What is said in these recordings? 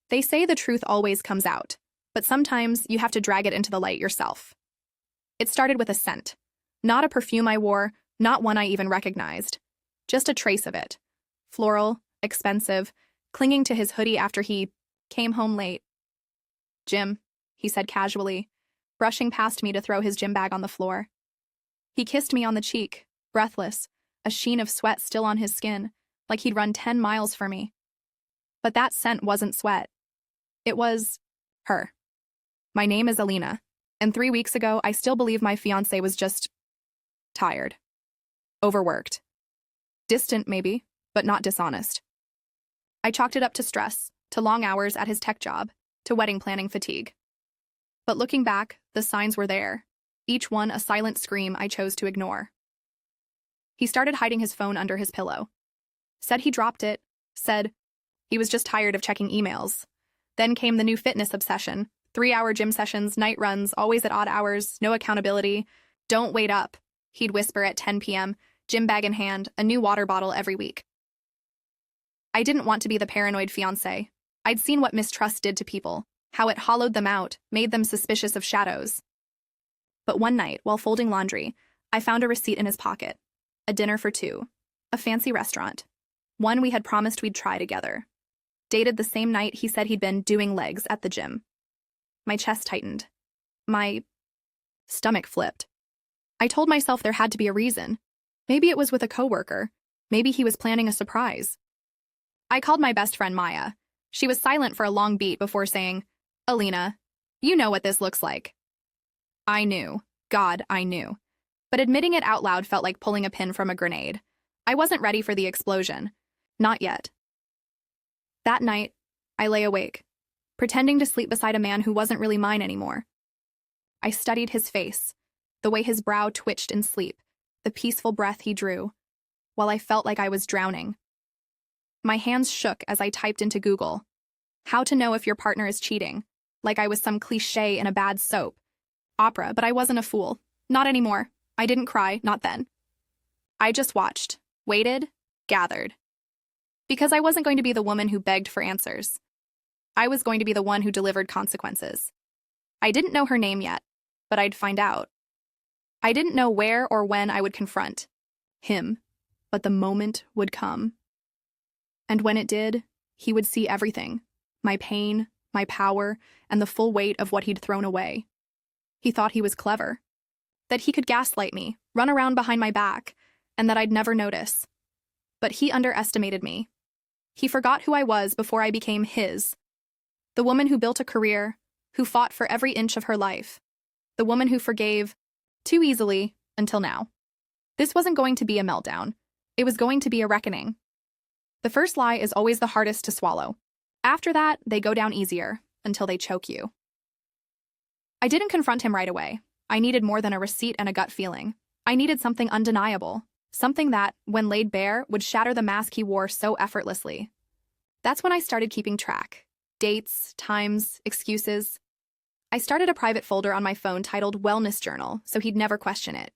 They say the truth always comes out, but sometimes you have to drag it into the light yourself. It started with a scent. Not a perfume I wore, not one I even recognized. Just a trace of it. Floral, expensive, clinging to his hoodie after he came home late. "Jim," he said casually, brushing past me to throw his gym bag on the floor. He kissed me on the cheek, breathless, a sheen of sweat still on his skin, like he'd run 10 miles for me. But that scent wasn't sweat. It was her. My name is Alina, and 3 weeks ago I still believe my fiancé was just tired. Overworked. Distant, maybe, but not dishonest. I chalked it up to stress, to long hours at his tech job, to wedding planning fatigue. But looking back, the signs were there, each one a silent scream I chose to ignore. He started hiding his phone under his pillow. Said he dropped it, said he was just tired of checking emails. Then came the new fitness obsession, 3-hour gym sessions, night runs, always at odd hours, no accountability. "Don't wait up," he'd whisper at 10 p.m., gym bag in hand, a new water bottle every week. I didn't want to be the paranoid fiancé. I'd seen what mistrust did to people, how it hollowed them out, made them suspicious of shadows. But one night, while folding laundry, I found a receipt in his pocket. A dinner for 2. A fancy restaurant. One we had promised we'd try together. Dated the same night he said he'd been doing legs at the gym. My chest tightened. My stomach flipped. I told myself there had to be a reason. Maybe it was with a coworker. Maybe he was planning a surprise. I called my best friend Maya. She was silent for a long beat before saying, "Alina, you know what this looks like." I knew. God, I knew. But admitting it out loud felt like pulling a pin from a grenade. I wasn't ready for the explosion. Not yet. That night, I lay awake, pretending to sleep beside a man who wasn't really mine anymore. I studied his face, the way his brow twitched in sleep, the peaceful breath he drew, while I felt like I was drowning. My hands shook as I typed into Google, "How to know if your partner is cheating," like I was some cliché in a bad soap opera, but I wasn't a fool. Not anymore. I didn't cry, not then. I just watched, waited, gathered. Because I wasn't going to be the woman who begged for answers. I was going to be the one who delivered consequences. I didn't know her name yet, but I'd find out. I didn't know where or when I would confront him, but the moment would come. And when it did, he would see everything, my pain, my power, and the full weight of what he'd thrown away. He thought he was clever, that he could gaslight me, run around behind my back, and that I'd never notice. But he underestimated me. He forgot who I was before I became his. The woman who built a career, who fought for every inch of her life. The woman who forgave too easily until now. This wasn't going to be a meltdown. It was going to be a reckoning. The first lie is always the hardest to swallow. After that, they go down easier, until they choke you. I didn't confront him right away. I needed more than a receipt and a gut feeling. I needed something undeniable, something that, when laid bare, would shatter the mask he wore so effortlessly. That's when I started keeping track. Dates, times, excuses. I started a private folder on my phone titled Wellness Journal, so he'd never question it.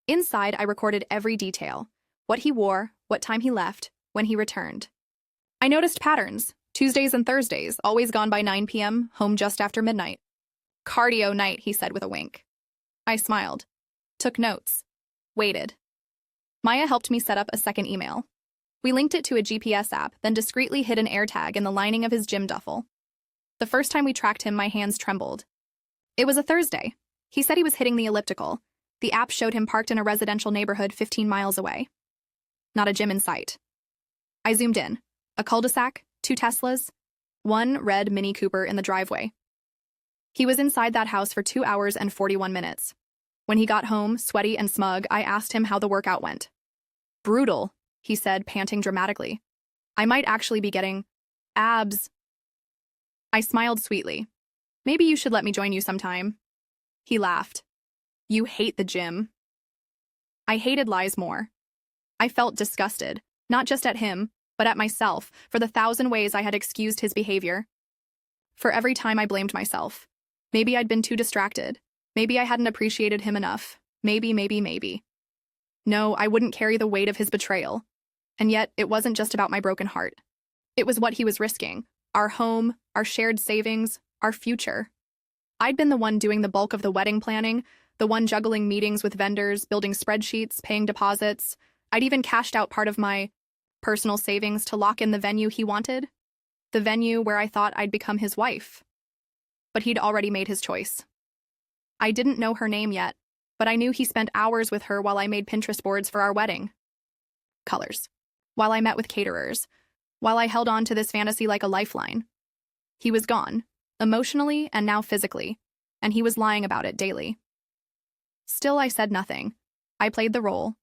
Inside, I recorded every detail. What he wore, what time he left, when he returned. I noticed patterns. Tuesdays and Thursdays, always gone by 9 p.m., home just after midnight. "Cardio night," he said with a wink. I smiled, took notes, waited. Maya helped me set up a second email. We linked it to a GPS app, then discreetly hid an AirTag in the lining of his gym duffel. The first time we tracked him, my hands trembled. It was a Thursday. He said he was hitting the elliptical. The app showed him parked in a residential neighborhood 15 miles away. Not a gym in sight. I zoomed in. A cul-de-sac, 2 Teslas, 1 red Mini Cooper in the driveway. He was inside that house for 2 hours and 41 minutes. When he got home, sweaty and smug, I asked him how the workout went. "Brutal," he said, panting dramatically. "I might actually be getting abs." I smiled sweetly. "Maybe you should let me join you sometime." He laughed. "You hate the gym." I hated lies more. I felt disgusted, not just at him, but at myself, for the 1,000 ways I had excused his behavior. For every time I blamed myself. Maybe I'd been too distracted. Maybe I hadn't appreciated him enough. Maybe. No, I wouldn't carry the weight of his betrayal. And yet, it wasn't just about my broken heart. It was what he was risking. Our home, our shared savings, our future. I'd been the one doing the bulk of the wedding planning, the one juggling meetings with vendors, building spreadsheets, paying deposits. I'd even cashed out part of my personal savings to lock in the venue he wanted, the venue where I thought I'd become his wife. But he'd already made his choice. I didn't know her name yet, but I knew he spent hours with her while I made Pinterest boards for our wedding. Colors. While I met with caterers. While I held on to this fantasy like a lifeline. He was gone, emotionally and now physically, and he was lying about it daily. Still, I said nothing. I played the role.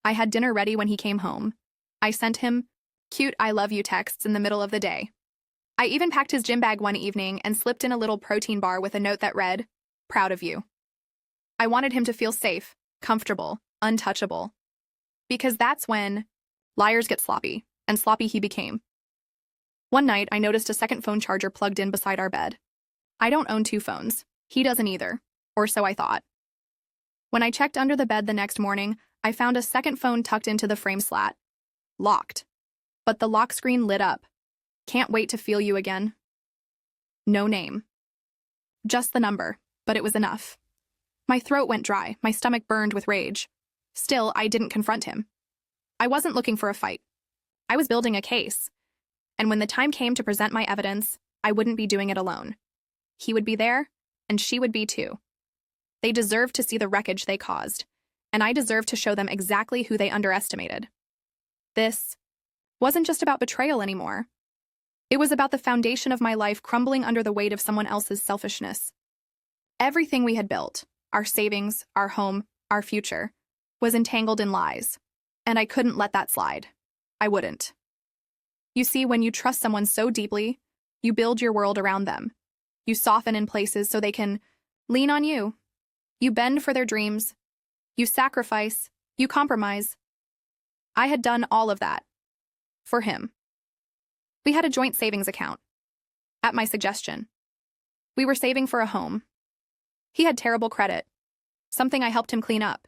I had dinner ready when he came home. I sent him cute I love you texts in the middle of the day. I even packed his gym bag one evening and slipped in a little protein bar with a note that read, "Proud of you." I wanted him to feel safe, comfortable, untouchable. Because that's when liars get sloppy, and sloppy he became. One night, I noticed a second phone charger plugged in beside our bed. I don't own two phones. He doesn't either, or so I thought. When I checked under the bed the next morning, I found a second phone tucked into the frame slat. Locked. But the lock screen lit up. Can't wait to feel you again. No name. Just the number, but it was enough. My throat went dry, my stomach burned with rage. Still, I didn't confront him. I wasn't looking for a fight. I was building a case. And when the time came to present my evidence, I wouldn't be doing it alone. He would be there, and she would be too. They deserved to see the wreckage they caused, and I deserved to show them exactly who they underestimated. This wasn't just about betrayal anymore. It was about the foundation of my life crumbling under the weight of someone else's selfishness. Everything we had built, our savings, our home, our future, was entangled in lies, and I couldn't let that slide. I wouldn't. You see, when you trust someone so deeply, you build your world around them. You soften in places so they can lean on you. You bend for their dreams. You sacrifice. You compromise. I had done all of that. For him. We had a joint savings account. At my suggestion. We were saving for a home. He had terrible credit. Something I helped him clean up.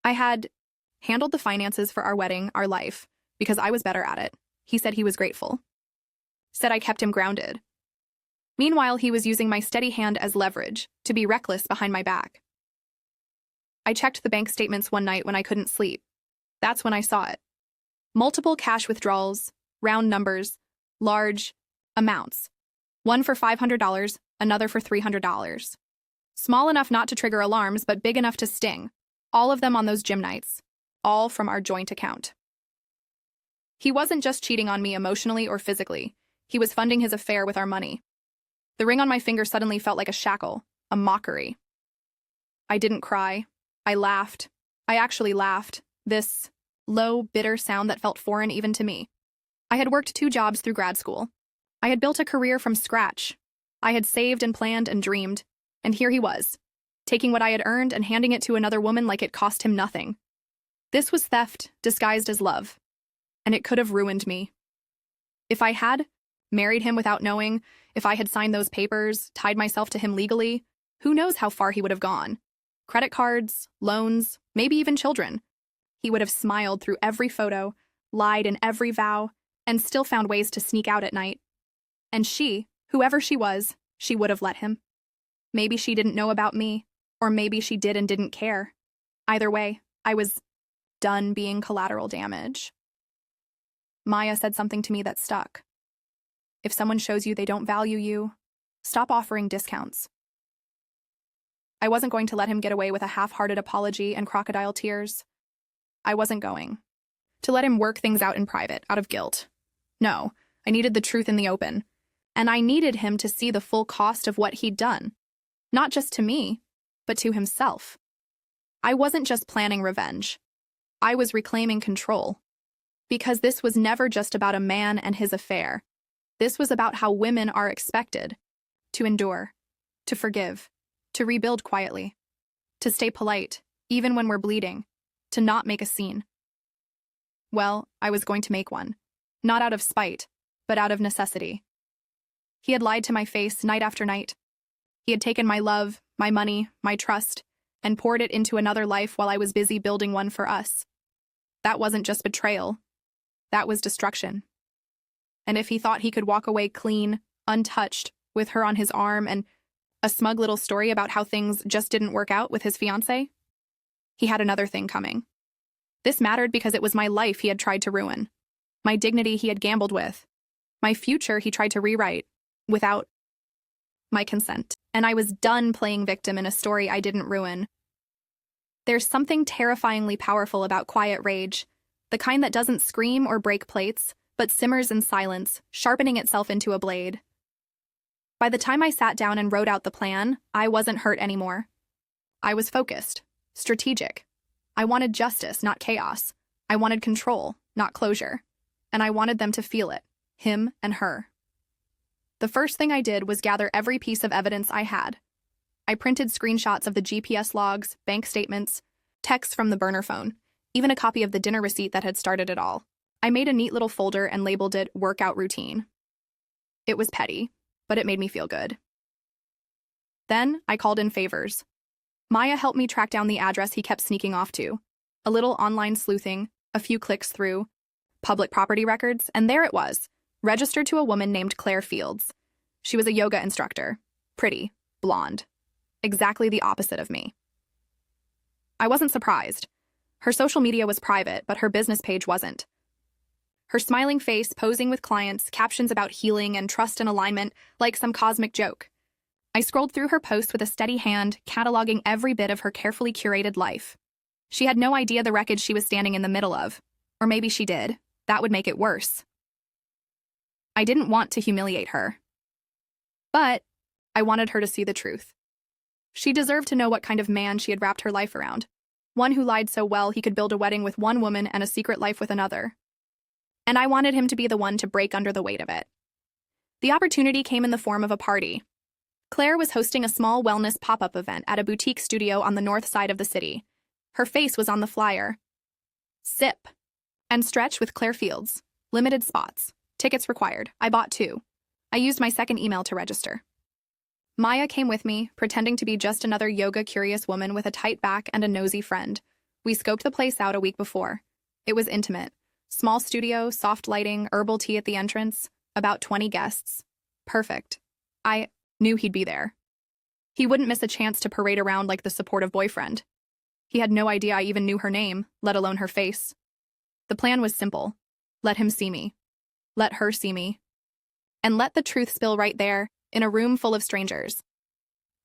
I had handled the finances for our wedding, our life, because I was better at it. He said he was grateful. Said I kept him grounded. Meanwhile, he was using my steady hand as leverage to be reckless behind my back. I checked the bank statements one night when I couldn't sleep. That's when I saw it. Multiple cash withdrawals, round numbers, large amounts. One for $500, another for $300. Small enough not to trigger alarms, but big enough to sting. All of them on those gym nights. All from our joint account. He wasn't just cheating on me emotionally or physically. He was funding his affair with our money. The ring on my finger suddenly felt like a shackle, a mockery. I didn't cry. I laughed. I actually laughed. This low, bitter sound that felt foreign even to me. I had worked 2 jobs through grad school. I had built a career from scratch. I had saved and planned and dreamed. And here he was, taking what I had earned and handing it to another woman like it cost him nothing. This was theft disguised as love. And it could have ruined me. If I had married him without knowing, if I had signed those papers, tied myself to him legally, who knows how far he would have gone. Credit cards, loans, maybe even children. He would have smiled through every photo, lied in every vow, and still found ways to sneak out at night. And she, whoever she was, she would have let him. Maybe she didn't know about me, or maybe she did and didn't care. Either way, I was done being collateral damage. Maya said something to me that stuck. If someone shows you they don't value you, stop offering discounts. I wasn't going to let him get away with a half-hearted apology and crocodile tears. I wasn't going to let him work things out in private, out of guilt. No, I needed the truth in the open. And I needed him to see the full cost of what he'd done. Not just to me, but to himself. I wasn't just planning revenge. I was reclaiming control. Because this was never just about a man and his affair. This was about how women are expected to endure, to forgive, to rebuild quietly, to stay polite, even when we're bleeding, to not make a scene. Well, I was going to make one. Not out of spite, but out of necessity. He had lied to my face night after night. He had taken my love, my money, my trust, and poured it into another life while I was busy building one for us. That wasn't just betrayal. That was destruction. And if he thought he could walk away clean, untouched, with her on his arm and a smug little story about how things just didn't work out with his fiancée. He had another thing coming. This mattered because it was my life he had tried to ruin, my dignity he had gambled with, my future he tried to rewrite without my consent. And I was done playing victim in a story I didn't ruin. There's something terrifyingly powerful about quiet rage, the kind that doesn't scream or break plates, but simmers in silence, sharpening itself into a blade. By the time I sat down and wrote out the plan, I wasn't hurt anymore. I was focused, strategic. I wanted justice, not chaos. I wanted control, not closure. And I wanted them to feel it, him and her. The first thing I did was gather every piece of evidence I had. I printed screenshots of the GPS logs, bank statements, texts from the burner phone, even a copy of the dinner receipt that had started it all. I made a neat little folder and labeled it workout routine. It was petty, but it made me feel good. Then I called in favors. Maya helped me track down the address he kept sneaking off to. A little online sleuthing, a few clicks through public property records, and there it was, registered to a woman named Claire Fields. She was a yoga instructor, pretty, blonde, exactly the opposite of me. I wasn't surprised. Her social media was private, but her business page wasn't. Her smiling face posing with clients, captions about healing and trust and alignment, like some cosmic joke. I scrolled through her posts with a steady hand, cataloging every bit of her carefully curated life. She had no idea the wreckage she was standing in the middle of. Or maybe she did. That would make it worse. I didn't want to humiliate her. But I wanted her to see the truth. She deserved to know what kind of man she had wrapped her life around. One who lied so well he could build a wedding with one woman and a secret life with another. And I wanted him to be the one to break under the weight of it. The opportunity came in the form of a party. Claire was hosting a small wellness pop-up event at a boutique studio on the north side of the city. Her face was on the flyer. Sip and stretch with Claire Fields. Limited spots. Tickets required. I bought 2. I used my second email to register. Maya came with me, pretending to be just another yoga-curious woman with a tight back and a nosy friend. We scoped the place out a week before. It was intimate. Small studio, soft lighting, herbal tea at the entrance, about 20 guests. Perfect. I knew he'd be there. He wouldn't miss a chance to parade around like the supportive boyfriend. He had no idea I even knew her name, let alone her face. The plan was simple. Let him see me. Let her see me. And let the truth spill right there, in a room full of strangers.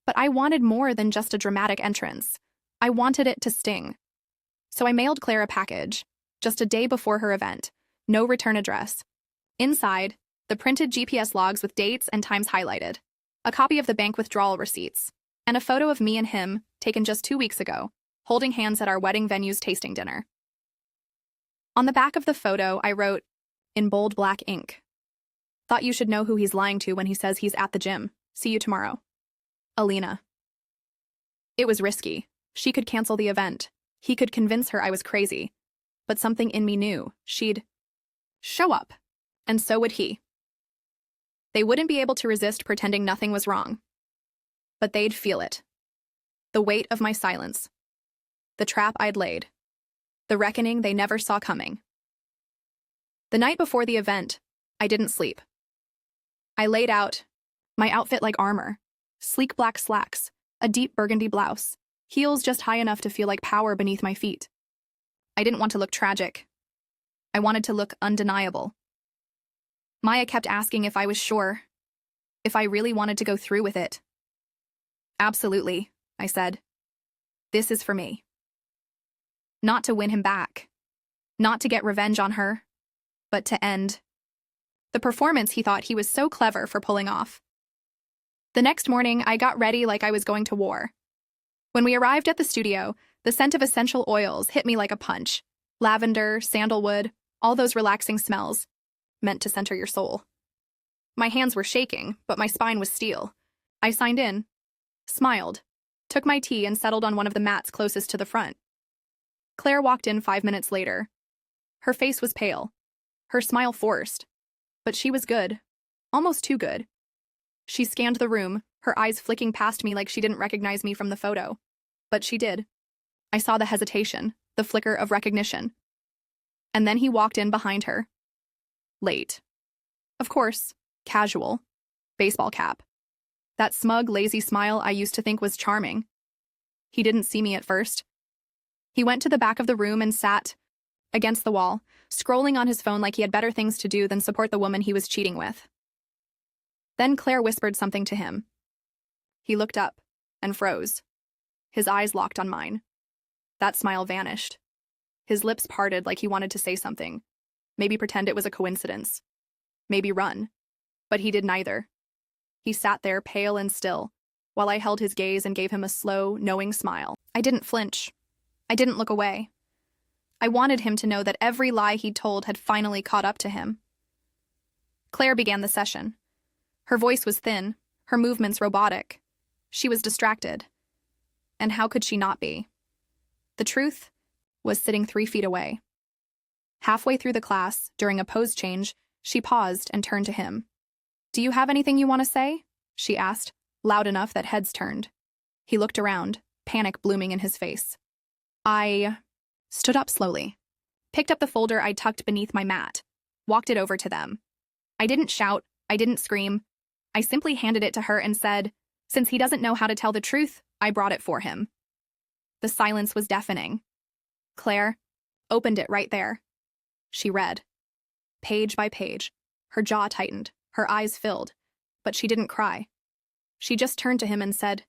But I wanted more than just a dramatic entrance. I wanted it to sting. So I mailed Claire a package, just a day before her event. No return address. Inside, the printed GPS logs with dates and times highlighted, a copy of the bank withdrawal receipts, and a photo of me and him, taken just 2 weeks ago, holding hands at our wedding venue's tasting dinner. On the back of the photo, I wrote, in bold black ink, "Thought you should know who he's lying to when he says he's at the gym. See you tomorrow. Alina." It was risky. She could cancel the event. He could convince her I was crazy. But something in me knew she'd show up. And so would he. They wouldn't be able to resist pretending nothing was wrong. But they'd feel it. The weight of my silence. The trap I'd laid. The reckoning they never saw coming. The night before the event, I didn't sleep. I laid out, my outfit like armor, sleek black slacks, a deep burgundy blouse, heels just high enough to feel like power beneath my feet. I didn't want to look tragic. I wanted to look undeniable. Maya kept asking if I was sure, if I really wanted to go through with it. Absolutely, I said. This is for me. Not to win him back. Not to get revenge on her, but to end the performance he thought he was so clever for pulling off. The next morning, I got ready like I was going to war. When we arrived at the studio, the scent of essential oils hit me like a punch. Lavender, sandalwood, all those relaxing smells, meant to center your soul. My hands were shaking, but my spine was steel. I signed in, smiled, took my tea and settled on one of the mats closest to the front. Claire walked in 5 minutes later. Her face was pale, her smile forced. But she was good. Almost too good. She scanned the room, her eyes flicking past me like she didn't recognize me from the photo. But she did. I saw the hesitation, the flicker of recognition. And then he walked in behind her. Late. Of course, casual. baseball cap. That smug, lazy smile I used to think was charming. He didn't see me at first. He went to the back of the room and sat against the wall, scrolling on his phone like he had better things to do than support the woman he was cheating with. Then Claire whispered something to him. He looked up and froze. His eyes locked on mine. That smile vanished. His lips parted like he wanted to say something. Maybe pretend it was a coincidence. Maybe run. But he did neither. He sat there, pale and still, while I held his gaze and gave him a slow, knowing smile. I didn't flinch. I didn't look away. I wanted him to know that every lie he'd told had finally caught up to him. Claire began the session. Her voice was thin, her movements robotic. She was distracted. And how could she not be? The truth was sitting 3 feet away. Halfway through the class, during a pose change, she paused and turned to him. "Do you have anything you want to say?" she asked, loud enough that heads turned. He looked around, panic blooming in his face. I stood up slowly, picked up the folder I'd tucked beneath my mat, walked it over to them. I didn't shout, I didn't scream. I simply handed it to her and said, "Since he doesn't know how to tell the truth, I brought it for him." The silence was deafening. Claire opened it right there. She read. Page by page, her jaw tightened, her eyes filled, but she didn't cry. She just turned to him and said,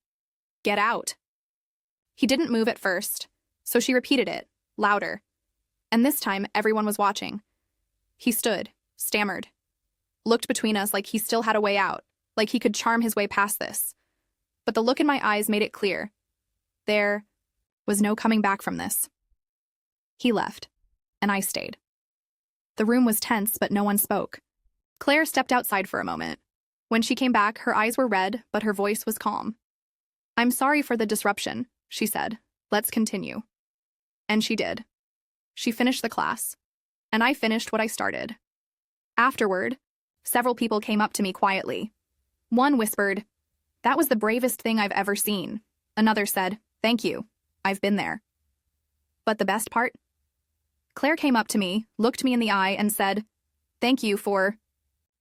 "Get out." He didn't move at first, so she repeated it, louder. And this time, everyone was watching. He stood, stammered, looked between us like he still had a way out, like he could charm his way past this. But the look in my eyes made it clear. There was no coming back from this. He left, and I stayed. The room was tense, but no one spoke. Claire stepped outside for a moment. When she came back, her eyes were red, but her voice was calm. "I'm sorry for the disruption," she said. "Let's continue." And she did. She finished the class, and I finished what I started. Afterward, several people came up to me quietly. One whispered, "That was the bravest thing I've ever seen." Another said, "Thank you. I've been there." But the best part? Claire came up to me, looked me in the eye, and said, "Thank you for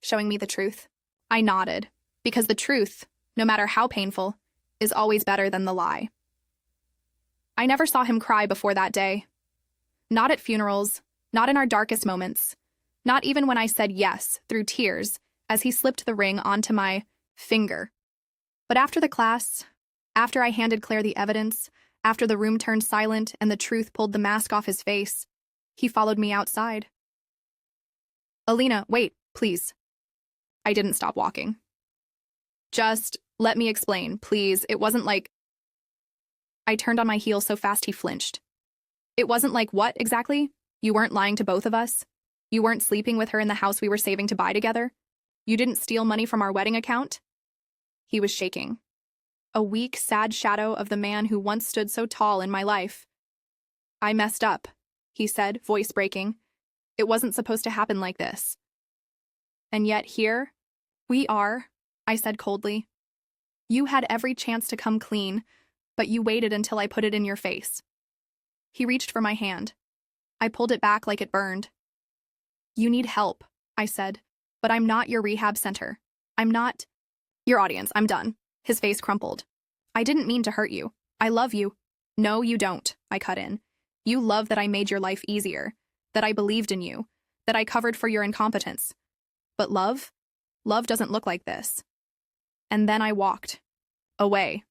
showing me the truth." I nodded, because the truth, no matter how painful, is always better than the lie. I never saw him cry before that day. Not at funerals, not in our darkest moments, not even when I said yes through tears as he slipped the ring onto my finger. But after the class, after I handed Claire the evidence, after the room turned silent and the truth pulled the mask off his face, he followed me outside. "Alina, wait, please." I didn't stop walking. "Just let me explain, please. It wasn't like..." I turned on my heel so fast he flinched. "It wasn't like what, exactly? You weren't lying to both of us? You weren't sleeping with her in the house we were saving to buy together? You didn't steal money from our wedding account?" He was shaking. A weak, sad shadow of the man who once stood so tall in my life. "I messed up," he said, voice breaking. "It wasn't supposed to happen like this." "And yet here we are," I said coldly. "You had every chance to come clean, but you waited until I put it in your face." He reached for my hand. I pulled it back like it burned. "You need help," I said, "but I'm not your rehab center. I'm not your audience. I'm done." His face crumpled. "I didn't mean to hurt you. I love you." "No, you don't," I cut in. "You love that I made your life easier, that I believed in you, that I covered for your incompetence. But love? Love doesn't look like this." And then I walked. Away.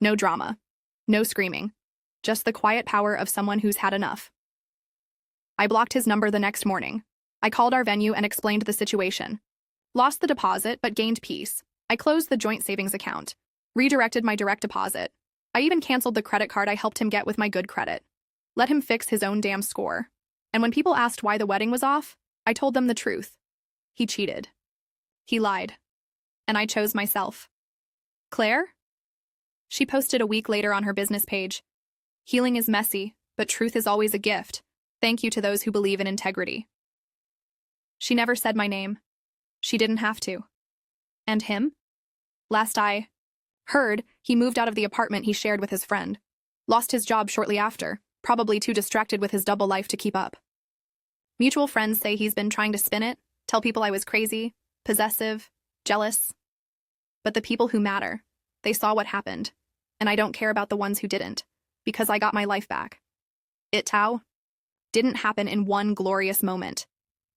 No drama. No screaming. Just the quiet power of someone who's had enough. I blocked his number the next morning. I called our venue and explained the situation. Lost the deposit, but gained peace. I closed the joint savings account. Redirected my direct deposit. I even canceled the credit card I helped him get with my good credit. Let him fix his own damn score. And when people asked why the wedding was off, I told them the truth. He cheated. He lied. And I chose myself. Claire? She posted a week later on her business page. "Healing is messy, but truth is always a gift. Thank you to those who believe in integrity." She never said my name. She didn't have to. And him? Last I heard, he moved out of the apartment he shared with his friend. Lost his job shortly after, probably too distracted with his double life to keep up. Mutual friends say he's been trying to spin it, tell people I was crazy, possessive, jealous. But the people who matter, they saw what happened, and I don't care about the ones who didn't, because I got my life back. It, Tao, didn't happen in one glorious moment.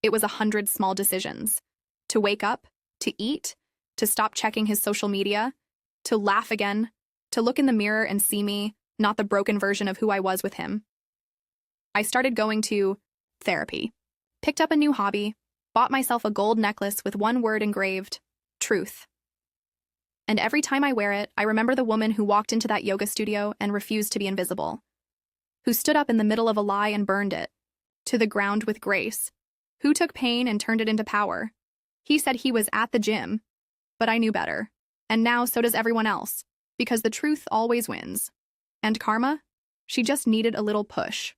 It was 100 small decisions. To wake up, to eat, to stop checking his social media, to laugh again, to look in the mirror and see me, not the broken version of who I was with him. I started going to therapy, picked up a new hobby, bought myself a gold necklace with one word engraved, truth. And every time I wear it, I remember the woman who walked into that yoga studio and refused to be invisible, who stood up in the middle of a lie and burned it to the ground with grace, who took pain and turned it into power. He said he was at the gym, but I knew better. And now so does everyone else, because the truth always wins. And Karma? She just needed a little push.